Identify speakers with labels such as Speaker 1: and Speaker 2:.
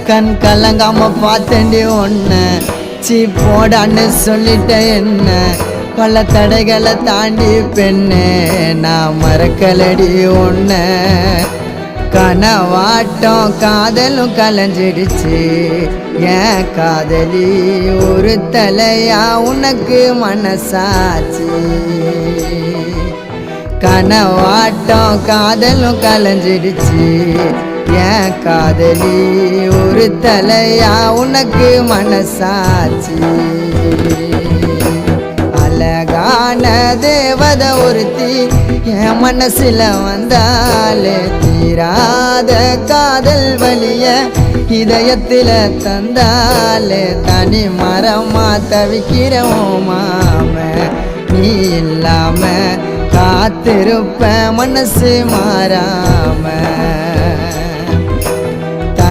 Speaker 1: கண் கலங்காம பார்த்தேன்டி ஒன்ன சீ போடான்னு சொல்லிட்ட என்ன பல தடைகளை தாண்டி பெண்ணே நான் மறக்கலடி ஒன்ன கனவாட்டம் காதலும் கலைஞ்சிடுச்சு ஏன் காதலி ஒரு தலையா உனக்கு மனசாச்சு கனவாட்டம் காதலும் கலைஞ்சிடுச்சு ஏன் காதலி ஒரு தலையா உனக்கு மனசாச்சு அழகான தேவத ஒருத்தி என் மனசுல வந்தாலே தீராத காதல் வலிய இதயத்தில தந்தாலே தனி மரமா தவிக்கிறோம் மாம நீ இல்லாம காத்திருப்ப மனசு மாறாம